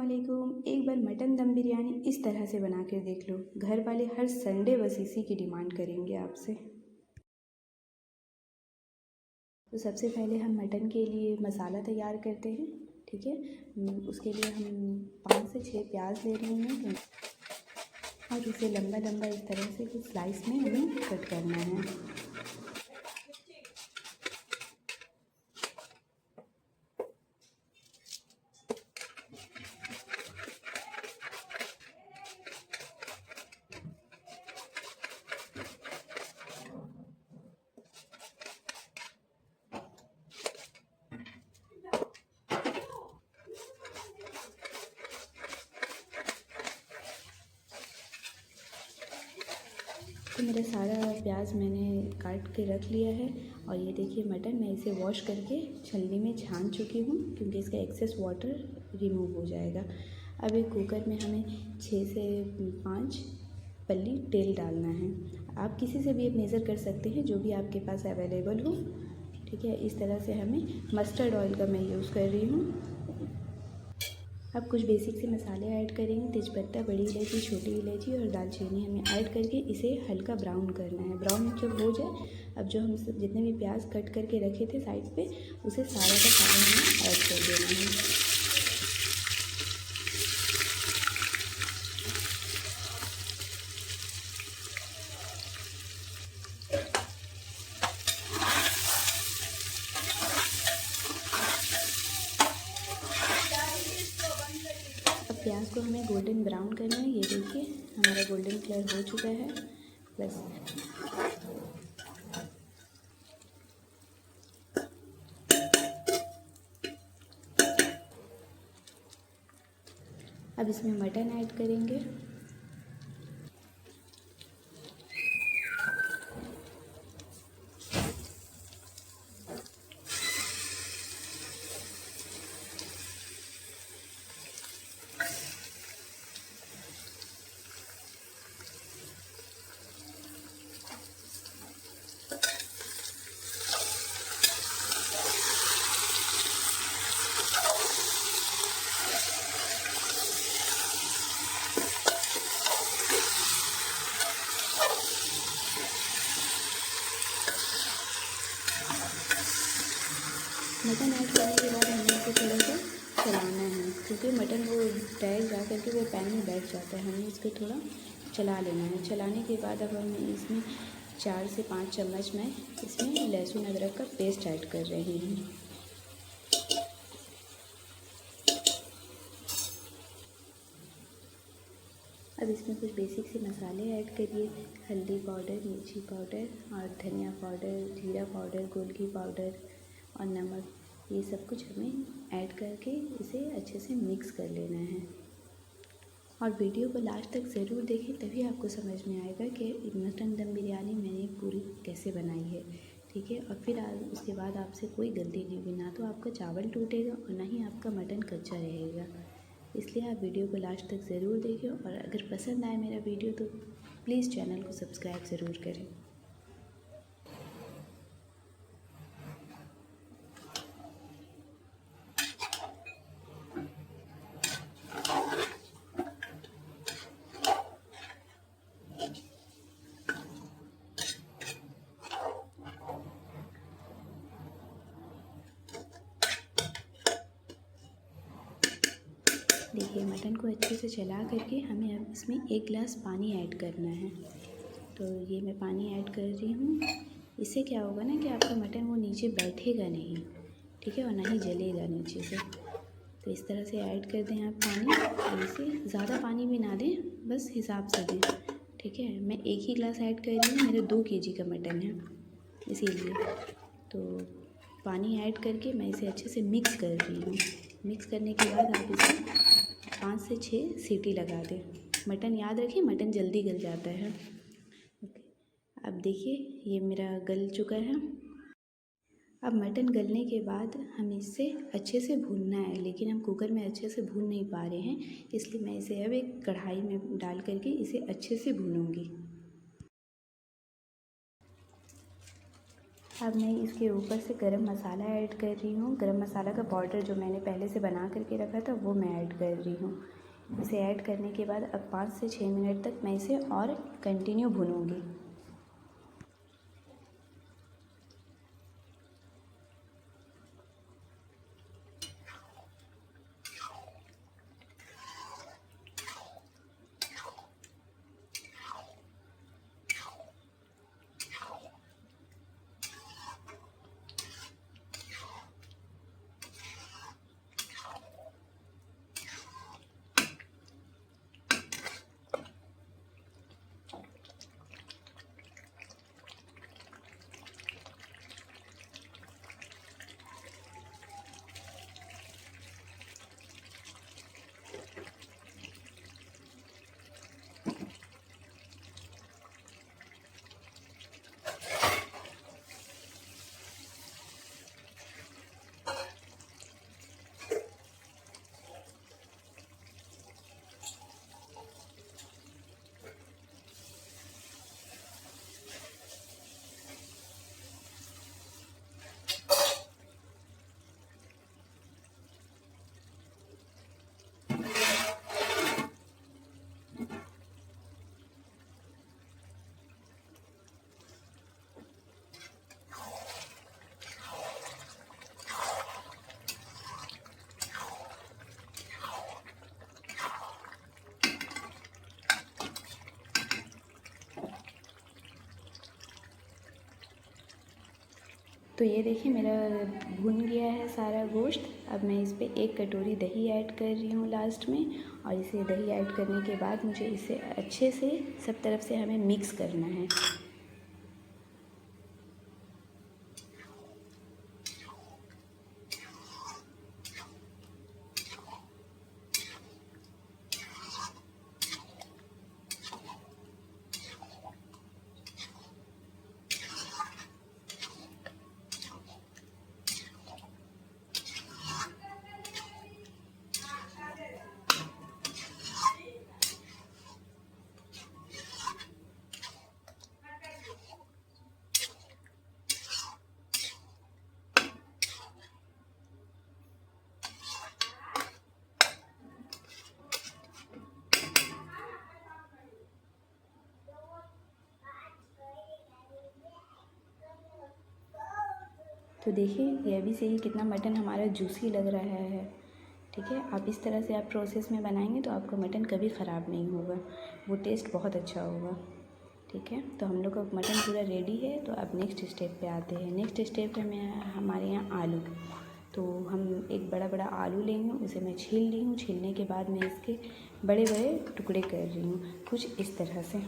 अस्सलामुअलैकुम। एक बार मटन दम बिरयानी इस तरह से बना कर देख लो। घर वाले हर संडे बस इसी की डिमांड करेंगे आपसे। तो सबसे पहले हम मटन के लिए मसाला तैयार करते हैं। ठीक है, उसके लिए हम 5 से 6 प्याज ले रहे हैं और इसे लंबा लंबा इस तरह से कुछ स्लाइस में हमें कट करना है। तो मेरा सारा प्याज मैंने काट के रख लिया है और ये देखिए मटन मैं इसे वॉश करके छलनी में छान चुकी हूँ क्योंकि इसका एक्सेस वाटर रिमूव हो जाएगा। अब एक कुकर में हमें 6 से 5 पल्ली तेल डालना है। आप किसी से भी मेज़र कर सकते हैं जो भी आपके पास अवेलेबल हो। ठीक है, इस तरह से हमें मस्टर्ड ऑयल का मैं यूज़ कर रही हूँ। अब कुछ बेसिक से मसाले ऐड करेंगे। तेज़पत्ता, बड़ी इलायची, छोटी इलायची और दालचीनी हमें ऐड करके इसे हल्का ब्राउन करना है। ब्राउन जब हो जाए, अब जो हम जितने भी प्याज कट करके रखे थे साइड पे, उसे सारा का सारा हमें ऐड कर देना है। अब प्याज को हमें गोल्डन ब्राउन करना है। ये देखिए हमारा गोल्डन कलर हो चुका है। बस अब इसमें मटन ऐड करेंगे। मटन ऐड करने के बाद हमें इसे थोड़ा सा चलाना है क्योंकि मटन वो डायरेक्ट जा करके वो पैन में बैठ जाता है। हमें इसको थोड़ा चला लेना है। चलाने के बाद अब हम इसमें 4 से 5 चम्मच मैं इसमें लहसुन अदरक का पेस्ट ऐड कर रही हूँ। अब इसमें कुछ बेसिक से मसाले ऐड करिए। हल्दी पाउडर, मिर्ची पाउडर और धनिया पाउडर, जीरा पाउडर, गोलकी पाउडर और नमक, ये सब कुछ हमें ऐड करके इसे अच्छे से मिक्स कर लेना है। और वीडियो को लास्ट तक ज़रूर देखें, तभी आपको समझ में आएगा कि मटन दम बिरयानी मैंने पूरी कैसे बनाई है। ठीक है, और फिर उसके बाद आपसे कोई गलती नहीं होगी, ना तो आपका चावल टूटेगा और ना ही आपका मटन कच्चा रहेगा। इसलिए आप वीडियो को लास्ट तक ज़रूर देखें और अगर पसंद आए मेरा वीडियो तो प्लीज़ चैनल को सब्सक्राइब ज़रूर करें। देखिए मटन को अच्छे से चला करके हमें अब इसमें 1 गिलास पानी ऐड करना है। तो ये मैं पानी ऐड कर रही हूँ। इससे क्या होगा ना कि आपका मटन वो नीचे बैठेगा नहीं। ठीक है, और ना ही जलेगा नीचे से। तो इस तरह से ऐड कर दें आप पानी। और इसे ज़्यादा पानी भी ना दें, बस हिसाब से दें। ठीक है, मैं 1 ही गिलास ऐड कर रही हूँ, मेरा 2 केजी का मटन है इसीलिए। तो पानी ऐड करके मैं इसे अच्छे से मिक्स कर रही हूँ। मिक्स करने के बाद आप इसे 5 से 6 सीटी लगा दें। मटन याद रखिए, मटन जल्दी गल जाता है। ओके, अब देखिए ये मेरा गल चुका है। अब मटन गलने के बाद हम इसे अच्छे से भूनना है, लेकिन हम कुकर में अच्छे से भून नहीं पा रहे हैं, इसलिए मैं इसे अब एक कढ़ाई में डाल करके इसे अच्छे से भूनूंगी। अब मैं इसके ऊपर से गरम मसाला ऐड कर रही हूँ। गरम मसाला का पाउडर जो मैंने पहले से बना करके रखा था वो मैं ऐड कर रही हूँ। इसे ऐड करने के बाद अब 5 से 6 मिनट तक मैं इसे और कंटिन्यू भूनूँगी। तो ये देखिए मेरा भुन गया है सारा गोश्त। अब मैं इस पर 1 कटोरी दही ऐड कर रही हूँ लास्ट में, और इसे दही ऐड करने के बाद मुझे इसे अच्छे से सब तरफ से हमें मिक्स करना है। तो देखिए ये भी सही कितना मटन हमारा जूसी लग रहा है। ठीक है, आप इस तरह से आप प्रोसेस में बनाएंगे तो आपका मटन कभी ख़राब नहीं होगा, वो टेस्ट बहुत अच्छा होगा। ठीक है, तो हम लोग का मटन पूरा रेडी है। तो अब नेक्स्ट स्टेप पे आते हैं। नेक्स्ट स्टेप है हमारे यहाँ आलू। तो हम एक बड़ा बड़ा आलू लेंगे, उसे मैं छील ली हूँ। छीलने के बाद मैं इसके बड़े बड़े टुकड़े कर रही हूँ, कुछ इस तरह से।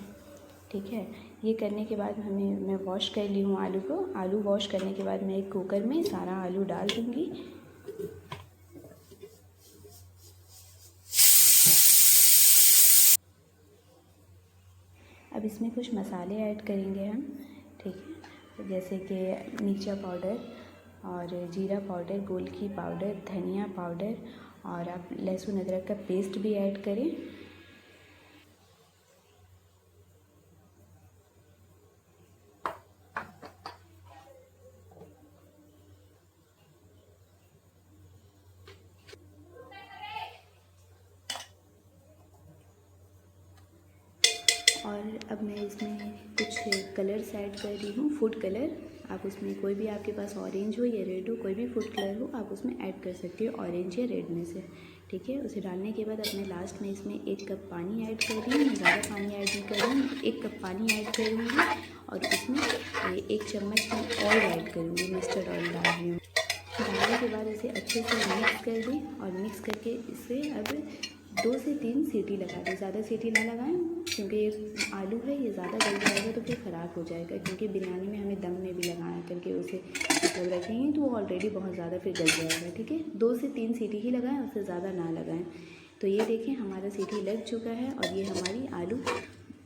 ठीक है, ये करने के बाद मैं वॉश कर ली हूँ आलू को। आलू वॉश करने के बाद मैं एक कुकर में सारा आलू डाल दूँगी। अब इसमें कुछ मसाले ऐड करेंगे हम। ठीक है, जैसे कि मिर्चा पाउडर और जीरा पाउडर, गोलकी पाउडर, धनिया पाउडर, और आप लहसुन अदरक का पेस्ट भी ऐड करें। और अब मैं इसमें कुछ कलर्स ऐड कर रही हूँ, फूड कलर। आप उसमें कोई भी आपके पास ऑरेंज हो या रेड हो, कोई भी फूड कलर हो आप उसमें ऐड कर सकते हो, ऑरेंज या रेड में से। ठीक है, उसे डालने के बाद अब मैं लास्ट में इसमें 1 कप पानी ऐड कर रही हूँ। ज़्यादा पानी ऐड नहीं कर रही हूँ, 1 कप पानी ऐड करूँगी, और उसमें 1 चम्मच मैं ऑयल ऐड करूँगी, मस्टर्ड ऑयल डाल रही हूँ। डालने के बाद इसे अच्छे से मिक्स कर दें, और मिक्स करके इसे अब 2 से 3 सीटी लगा दें। ज़्यादा सीटी ना लगाएं, क्योंकि ये आलू है, ये ज़्यादा गल जाएगा तो फिर ख़राब हो जाएगा। क्योंकि बिरयानी में हमें दम में भी लगा करके उसे मतलब रखेंगे तो वो ऑलरेडी बहुत ज़्यादा फिर गल जाएगा। ठीक है, 2 से 3 सीटी ही लगाएं, उससे ज़्यादा ना लगाएं। तो ये देखें हमारा सीटी लग चुका है, और ये हमारी आलू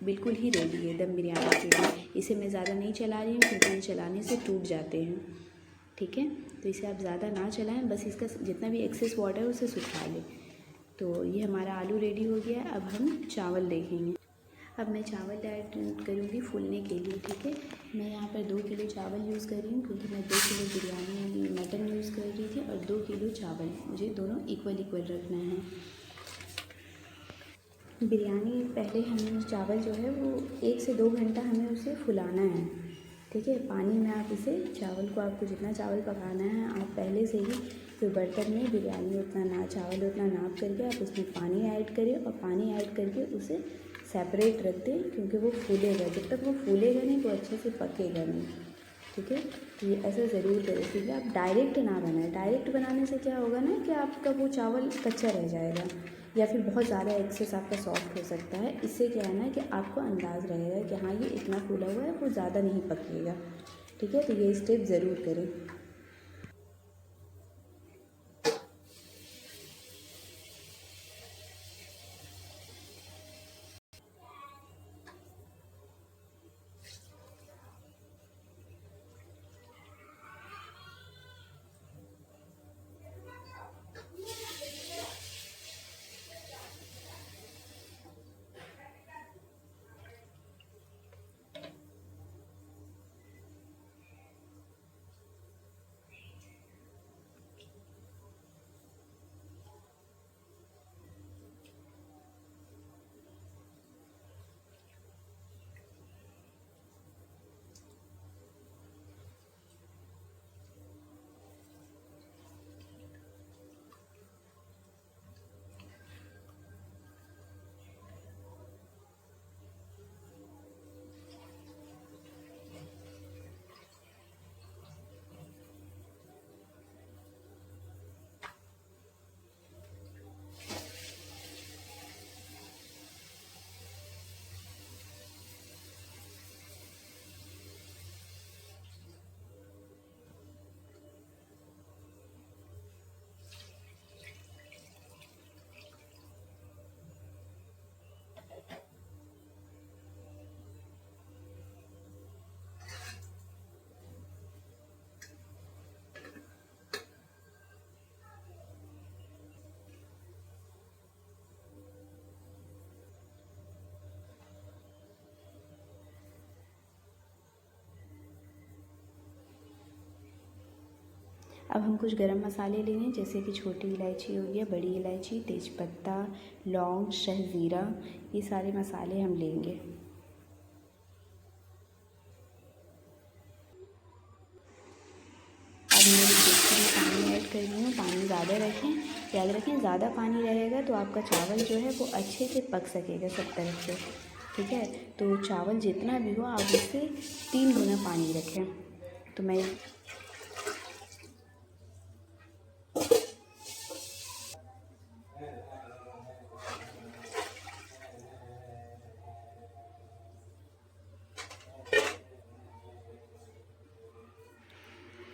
बिल्कुल ही रेडी है दम बिरयानी के लिए। इसे मैं ज़्यादा नहीं चला रही हूँ, क्योंकि ये चलाने से टूट जाते हैं। ठीक है, तो इसे आप ज़्यादा ना चलाएं, बस इसका जितना भी एक्सेस वाटर है उसे सुखा लें। तो ये हमारा आलू रेडी हो गया है। अब हम चावल देखेंगे। अब मैं चावल ऐड करूँगी फूलने के लिए, ठीक है। मैं यहाँ पर 2 किलो चावल यूज़ कर रही हूँ, क्योंकि मैं 2 किलो बिरयानी मटन यूज़ कर रही थी और 2 किलो चावल, मुझे दोनों इक्वल रखना है। बिरयानी पहले हमें चावल जो है वो 1 से 2 घंटा हमें उसे फुलाना है, ठीक है। पानी में आप इसे चावल को, आपको जितना चावल पकाना है आप पहले से ही फिर बर्तन में बिरयानी उतना ना चावल उतना नाप करके आप उसमें पानी ऐड करें और पानी ऐड करके उसे सेपरेट रख दें, क्योंकि वो फूलेगा। जब तक वो फूलेगा नहीं तो अच्छे से पकेगा नहीं, ठीक है। तो ये ऐसा ज़रूर करें, ठीक है। आप डायरेक्ट ना बनाएं, डायरेक्ट बनाने से क्या होगा ना कि आपका वो चावल कच्चा रह जाएगा या फिर बहुत ज़्यादा एक्सेस आपका सॉफ्ट हो सकता है। इससे क्या है ना कि आपको अंदाज़ रहेगा कि हाँ ये इतना फूला हुआ है, वो ज़्यादा नहीं पकेगा, ठीक है। तो ये स्टेप ज़रूर करें। अब हम कुछ गरम मसाले ले लें, जैसे कि छोटी इलायची हो गया, बड़ी इलायची, तेज़पत्ता, लौंग, शहज़ीरा, ये सारे मसाले हम लेंगे। अब मैं देखते हुए पानी ऐड कर रही हूँ। पानी ज़्यादा रखें, याद रखें ज़्यादा पानी रहेगा तो आपका चावल जो है वो अच्छे से पक सकेगा सब तरफ से, ठीक है। तो चावल जितना भी हो आप उससे 3 गुना पानी रखें। तो मैं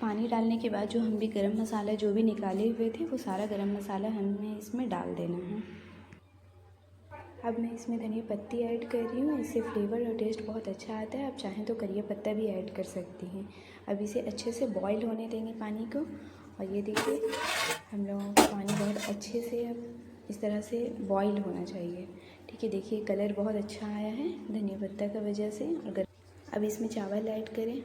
पानी डालने के बाद जो हम भी गरम मसाला जो भी निकाले हुए थे वो सारा गरम मसाला हमें इसमें डाल देना है। अब मैं इसमें धनिया पत्ती ऐड कर रही हूँ, इससे फ्लेवर और टेस्ट बहुत अच्छा आता है। आप चाहें तो करिया पत्ता भी ऐड कर सकती हैं। अब इसे अच्छे से बॉईल होने देंगे पानी को। और ये देखिए हम लोगों का पानी बहुत अच्छे से अब इस तरह से बॉईल होना चाहिए, ठीक है। देखिए कलर बहुत अच्छा आया है धनिया पत्ता की वजह से। अगर अब इसमें चावल ऐड करें।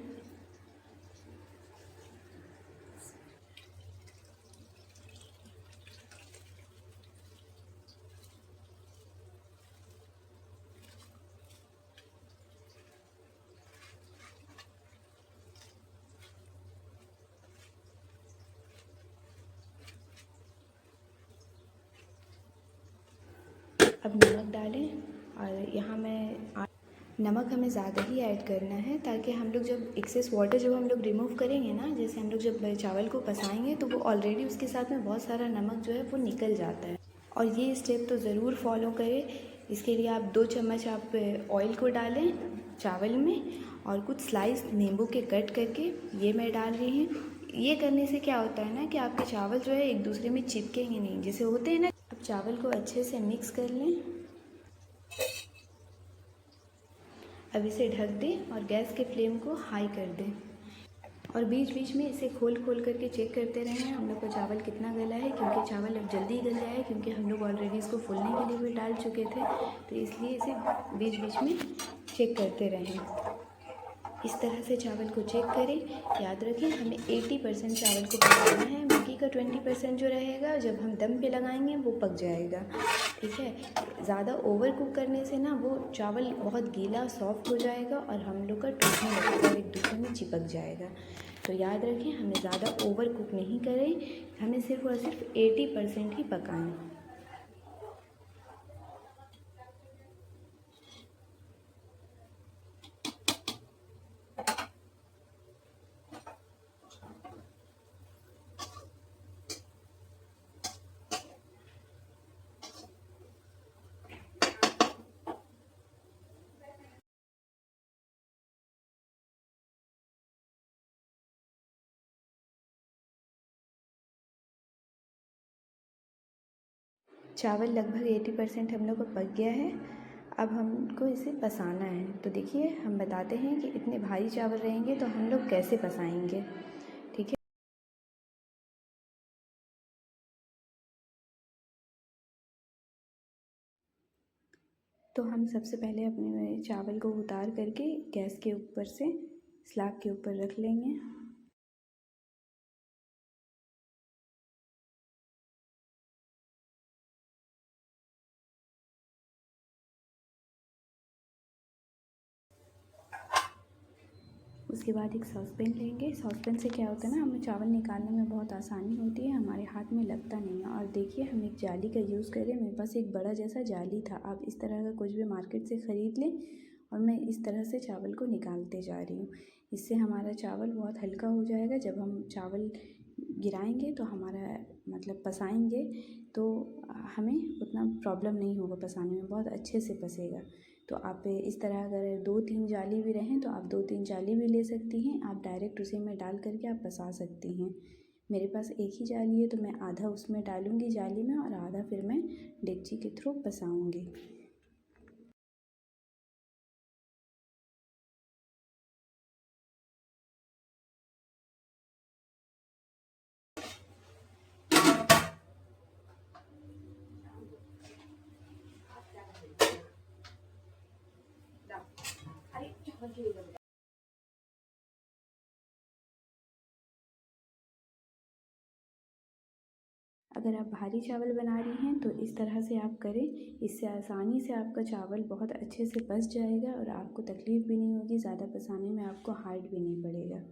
अब नमक डालें और यहाँ मैं नमक हमें ज़्यादा ही ऐड करना है, ताकि हम लोग जब एक्सेस वाटर जब हम लोग रिमूव करेंगे ना, जैसे हम लोग जब चावल को पसाएंगे तो वो ऑलरेडी उसके साथ में बहुत सारा नमक जो है वो निकल जाता है। और ये स्टेप तो ज़रूर फॉलो करें। इसके लिए आप 2 चम्मच आप ऑयल को डालें चावल में और कुछ स्लाइस नींबू के कट करके ये मैं डाल रही हूँ। ये करने से क्या होता है ना कि आपके चावल जो है एक दूसरे में चिपकेंगे नहीं, जैसे होते हैं ना। अब चावल को अच्छे से मिक्स कर लें। अब इसे ढक दें और गैस के फ्लेम को हाई कर दें और बीच बीच में इसे खोल खोल करके चेक करते रहें हम लोग का चावल कितना गला है, क्योंकि चावल अब जल्दी गल जाए, क्योंकि हम लोग ऑलरेडी इसको फूलने के लिए भी डाल चुके थे, तो इसलिए इसे बीच बीच में चेक करते रहें। इस तरह से चावल को चेक करें। याद रखें हमें 80% चावल को पकाना है, बाकी का 20% जो रहेगा जब हम दम पे लगाएंगे वो पक जाएगा। ठीक है, ज़्यादा ओवर कुक करने से ना वो चावल बहुत गीला सॉफ्ट हो जाएगा और हम लोग का टूटने लगेगा और एक दूसरे में चिपक जाएगा। तो याद रखें हमें ज़्यादा ओवर कुक नहीं करें, हमें सिर्फ और सिर्फ 80% ही पकाएं। चावल लगभग 80% हम लोग का पक गया है। अब हमको इसे पसाना है। तो देखिए हम बताते हैं कि इतने भारी चावल रहेंगे तो हम लोग कैसे पसाएंगे। ठीक है, तो हम सबसे पहले अपने चावल को उतार करके गैस के ऊपर से स्लैब के ऊपर रख लेंगे। उसके बाद एक सॉसपेन लेंगे। सॉसपेन से क्या होता है ना, हमें चावल निकालने में बहुत आसानी होती है, हमारे हाथ में लगता नहीं है। और देखिए हम एक जाली का यूज़ करें, मेरे पास एक बड़ा जैसा जाली था। आप इस तरह का कुछ भी मार्केट से ख़रीद लें और मैं इस तरह से चावल को निकालते जा रही हूँ। इससे हमारा चावल बहुत हल्का हो जाएगा। जब हम चावल गिराएंगे तो हमारा मतलब पसाएंगे तो हमें उतना प्रॉब्लम नहीं होगा, पसाने में बहुत अच्छे से पसेगा। तो आप इस तरह अगर 2-3 जाली भी रहें तो आप 2-3 जाली भी ले सकती हैं। आप डायरेक्ट उसी में डाल करके आप पसा सकती हैं। मेरे पास एक ही जाली है तो मैं आधा उसमें डालूँगी जाली में और आधा फिर मैं डेगची के थ्रू पसाऊँगी। अगर आप भारी चावल बना रही हैं तो इस तरह से आप करें, इससे आसानी से आपका चावल बहुत अच्छे से पस जाएगा और आपको तकलीफ़ भी नहीं होगी, ज़्यादा पसाने में आपको हार्ड भी नहीं पड़ेगा।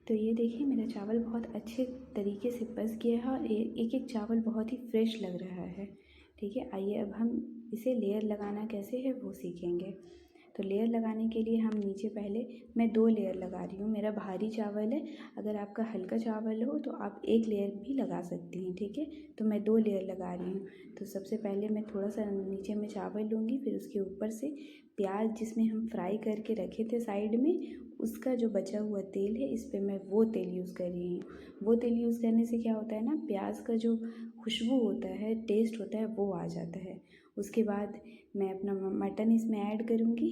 तो ये देखिए मेरा चावल बहुत अच्छे तरीके से पस गया है और एक एक चावल बहुत ही फ्रेश लग रहा है। ठीक है, आइए अब हम इसे लेयर लगाना कैसे है वो सीखेंगे। तो लेयर लगाने के लिए हम नीचे पहले मैं 2 लेयर लगा रही हूँ। मेरा भारी चावल है, अगर आपका हल्का चावल हो तो आप 1 लेयर भी लगा सकती हैं। ठीक है, तो मैं 2 लेयर लगा रही हूँ। तो सबसे पहले मैं थोड़ा सा नीचे में चावल लूँगी, फिर उसके ऊपर से प्याज जिसमें हम फ्राई करके रखे थे साइड में, उसका जो बचा हुआ तेल है इस पर मैं वो तेल यूज़ कर रही हूँ। वो तेल यूज़ करने से क्या होता है ना, प्याज का जो खुशबू होता है, टेस्ट होता है, वो आ जाता है। उसके बाद मैं अपना मटन इसमें ऐड करूँगी।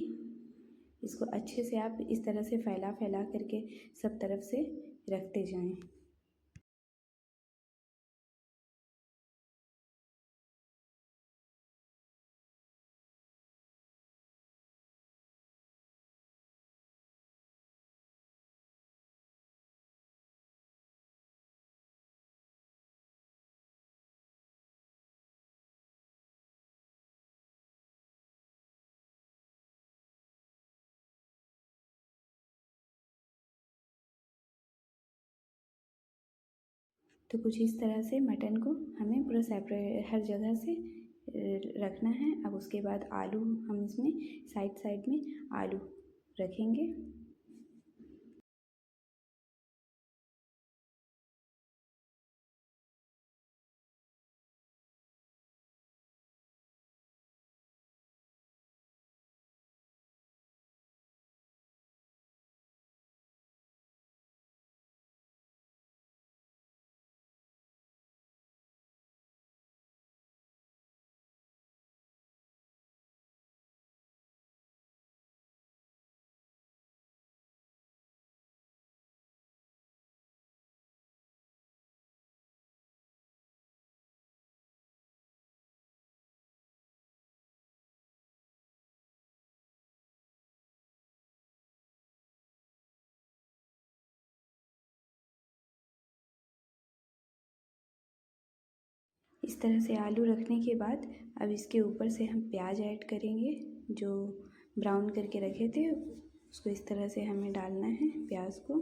इसको अच्छे से आप इस तरह से फैला फैला करके सब तरफ से रखते जाएं। तो कुछ इस तरह से मटन को हमें पूरा सेपरेट हर जगह से रखना है। अब उसके बाद आलू हम इसमें साइड साइड में आलू रखेंगे। इस तरह से आलू रखने के बाद अब इसके ऊपर से हम प्याज ऐड करेंगे, जो ब्राउन करके रखे थे उसको इस तरह से हमें डालना है प्याज को।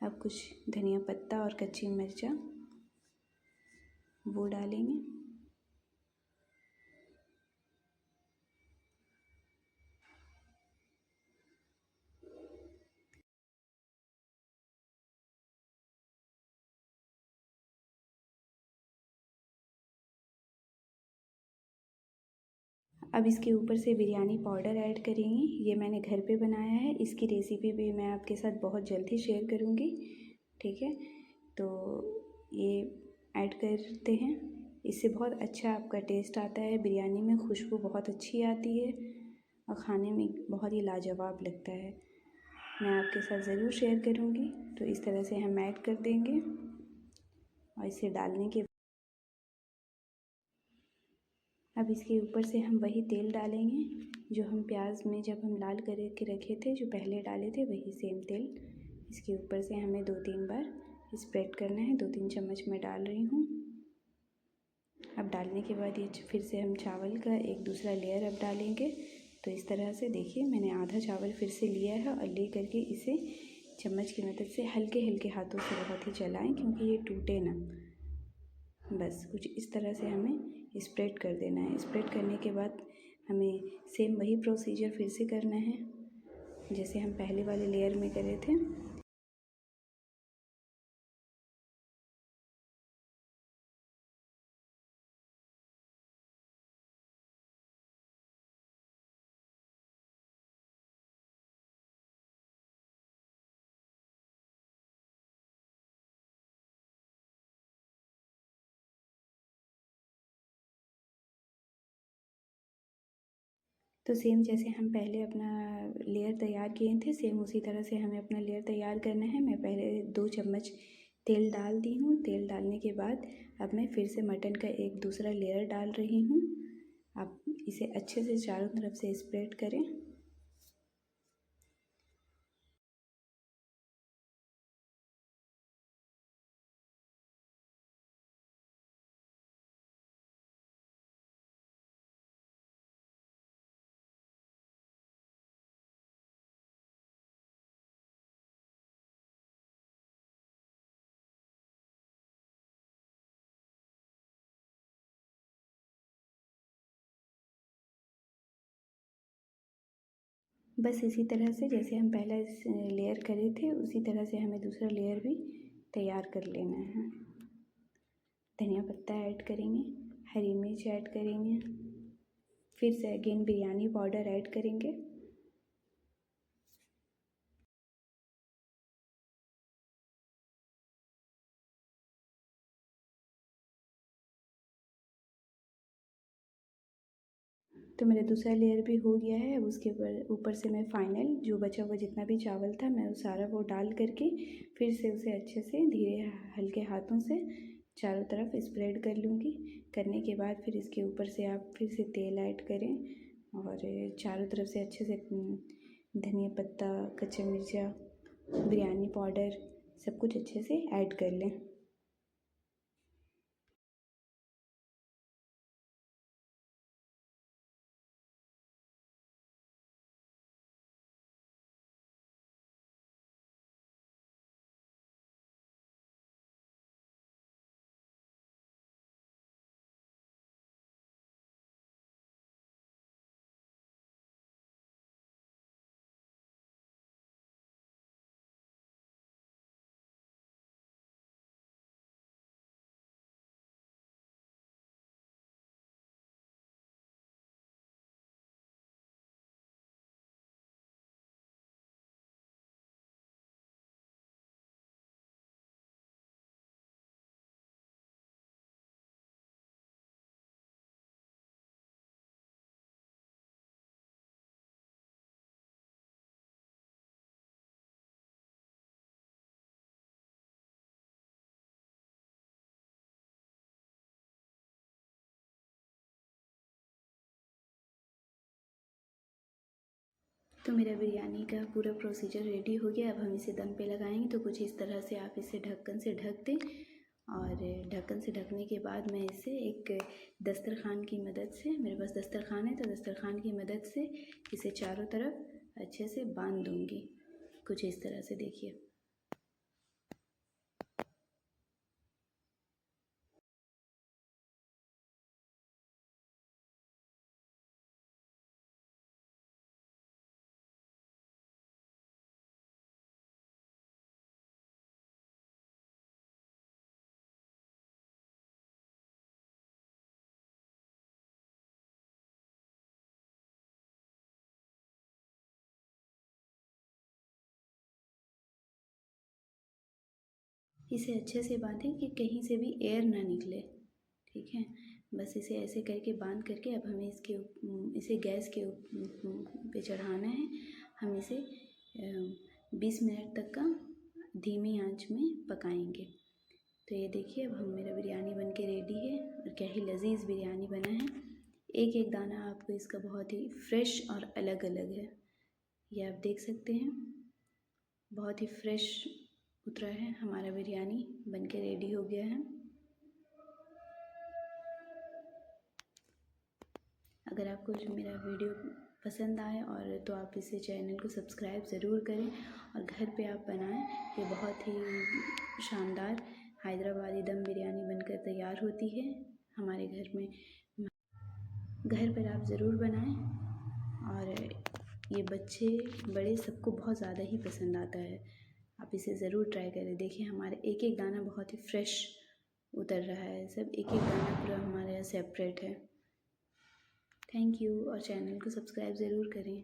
अब कुछ धनिया पत्ता और कच्ची मिर्चा वो डालेंगे। अब इसके ऊपर से बिरयानी पाउडर ऐड करेंगे। ये मैंने घर पे बनाया है, इसकी रेसिपी भी मैं आपके साथ बहुत जल्दी शेयर करूँगी, ठीक है। तो ये ऐड करते हैं, इससे बहुत अच्छा आपका टेस्ट आता है, बिरयानी में खुशबू बहुत अच्छी आती है और खाने में बहुत ही लाजवाब लगता है। मैं आपके साथ ज़रूर शेयर करूँगी। तो इस तरह से हम ऐड कर देंगे और इसे डालने के अब इसके ऊपर से हम वही तेल डालेंगे जो हम प्याज में जब हम लाल करके रखे थे, जो पहले डाले थे, वही सेम तेल इसके ऊपर से हमें 2-3 बार स्प्रेड करना है। 2-3 चम्मच मैं डाल रही हूँ। अब डालने के बाद ये फिर से हम चावल का एक दूसरा लेयर अब डालेंगे। तो इस तरह से देखिए मैंने आधा चावल फिर से लिया है और ले करके इसे चम्मच की मदद से हल्के हल्के हाथों से बहुत ही चलाएं, क्योंकि ये टूटे ना। बस कुछ इस तरह से हमें स्प्रेड कर देना है। स्प्रेड करने के बाद हमें सेम वही प्रोसीजर फिर से करना है जैसे हम पहले वाले लेयर में करे थे। तो सेम जैसे हम पहले अपना लेयर तैयार किए थे, सेम उसी तरह से हमें अपना लेयर तैयार करना है। मैं पहले 2 चम्मच तेल डाल दी हूँ। तेल डालने के बाद अब मैं फिर से मटन का एक दूसरा लेयर डाल रही हूँ। आप इसे अच्छे से चारों तरफ से स्प्रेड करें। बस इसी तरह से जैसे हम पहला लेयर करे थे, उसी तरह से हमें दूसरा लेयर भी तैयार कर लेना है। धनिया पत्ता ऐड करेंगे, हरी मिर्च ऐड करेंगे, फिर से अगेन बिरयानी पाउडर ऐड करेंगे। तो मेरा दूसरा लेयर भी हो गया है। अब उसके ऊपर से मैं फाइनल जो बचा हुआ जितना भी चावल था, मैं सारा वो डाल करके फिर से उसे अच्छे से धीरे हल्के हाथों से चारों तरफ स्प्रेड कर लूँगी। करने के बाद फिर इसके ऊपर से आप फिर से तेल ऐड करें और चारों तरफ से अच्छे से धनिया पत्ता, कच्चा मिर्चा, बिरयानी पाउडर सब कुछ अच्छे से ऐड कर लें। तो मेरा बिरयानी का पूरा प्रोसीजर रेडी हो गया। अब हम इसे दम पे लगाएंगे। तो कुछ इस तरह से आप इसे ढक्कन से ढक दें और ढक्कन से ढकने के बाद मैं इसे एक दस्तरखान की मदद से, मेरे पास दस्तरखान है तो दस्तरखान की मदद से इसे चारों तरफ अच्छे से बांध दूँगी। कुछ इस तरह से देखिए। इसे अच्छे से बांधें कि कहीं से भी एयर ना निकले, ठीक है। बस इसे ऐसे करके बांध करके अब हमें इसे गैस के पे चढ़ाना है। हम इसे 20 मिनट तक का धीमी आंच में पकाएंगे। तो ये देखिए, अब मेरा बिरयानी बन के रेडी है और क्या ही लजीज बिरयानी बना है। एक एक दाना आपको इसका बहुत ही फ्रेश और अलग अलग है, ये आप देख सकते हैं। बहुत ही फ्रेश उतरा है, हमारा बिरयानी बन के रेडी हो गया है। अगर आपको जो मेरा वीडियो पसंद आए और तो आप इसे चैनल को सब्सक्राइब ज़रूर करें और घर पे आप बनाएं। ये बहुत ही शानदार हैदराबादी दम बिरयानी बनकर तैयार होती है हमारे घर में। घर पर आप ज़रूर बनाएं और ये बच्चे बड़े सबको बहुत ज़्यादा ही पसंद आता है। आप इसे ज़रूर ट्राई करें। देखिए, हमारे एक एक दाना बहुत ही फ्रेश उतर रहा है, सब एक एक दाना पूरा हमारे यहाँ सेपरेट है। थैंक यू और चैनल को सब्सक्राइब ज़रूर करें।